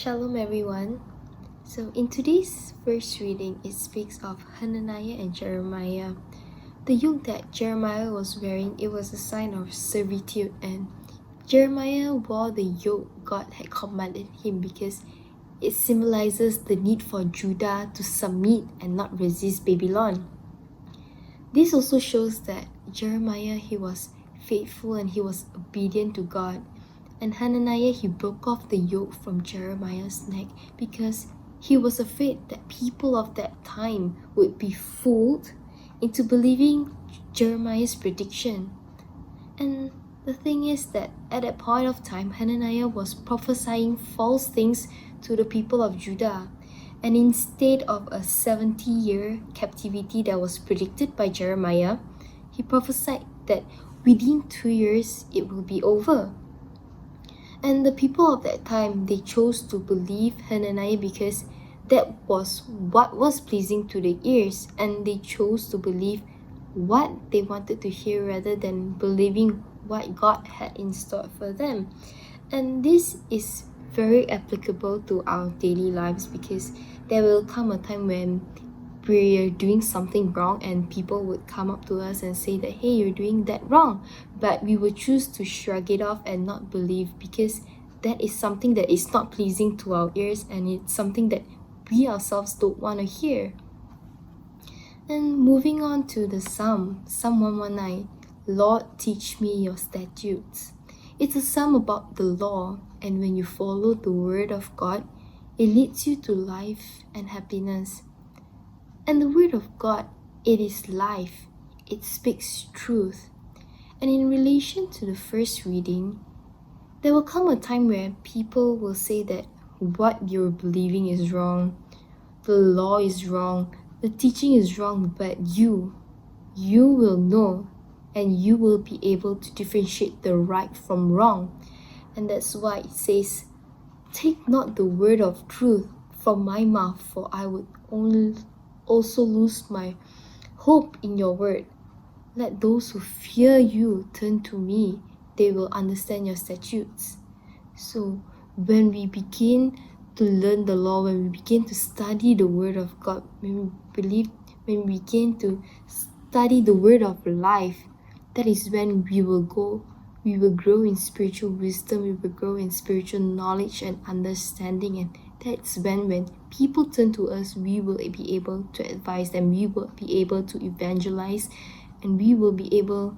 Shalom everyone. So in today's first reading, it speaks of Hananiah and Jeremiah. The yoke that Jeremiah was wearing, it was a sign of servitude, and Jeremiah wore the yoke God had commanded him because it symbolizes the need for Judah to submit and not resist Babylon. This also shows that Jeremiah, he was faithful and he was obedient to God. And Hananiah, he broke off the yoke from Jeremiah's neck because he was afraid that people of that time would be fooled into believing Jeremiah's prediction. And the thing is that at that point of time, Hananiah was prophesying false things to the people of Judah. And instead of a 70-year captivity that was predicted by Jeremiah, he prophesied that within 2 years it will be over. And the people of that time, they chose to believe Hananiah because that was what was pleasing to their ears, and they chose to believe what they wanted to hear rather than believing what God had in store for them. And this is very applicable to our daily lives because there will come a time when we're doing something wrong and people would come up to us and say that, hey, you're doing that wrong, but we will choose to shrug it off and not believe because that is something that is not pleasing to our ears, and it's something that we ourselves don't want to hear. And moving on to the Psalm 119, Lord, teach me your statutes. It's a psalm about the law, and when you follow the word of God, it leads you to life and happiness. And the word of God, it is life. It speaks truth. And in relation to the first reading, there will come a time where people will say that what you're believing is wrong, the law is wrong, the teaching is wrong, but you will know and you will be able to differentiate the right from wrong. And that's why it says, take not the word of truth from my mouth, for I would also lose my hope in your word. Let those who fear you turn to me, they will understand your statutes. So when we begin to learn the law, when we begin to study the word of God, when we begin to study the word of life, that is when we will grow in spiritual wisdom, we will grow in spiritual knowledge and understanding, and that's when people turn to us, we will be able to advise them, we will be able to evangelize, and we will be able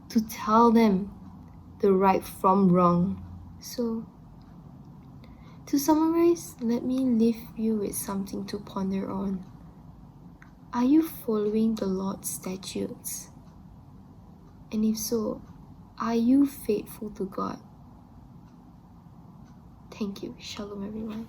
to tell them the right from wrong. So, to summarize, let me leave you with something to ponder on. Are you following the Lord's statutes? And if so, are you faithful to God? Thank you. Shalom, everyone.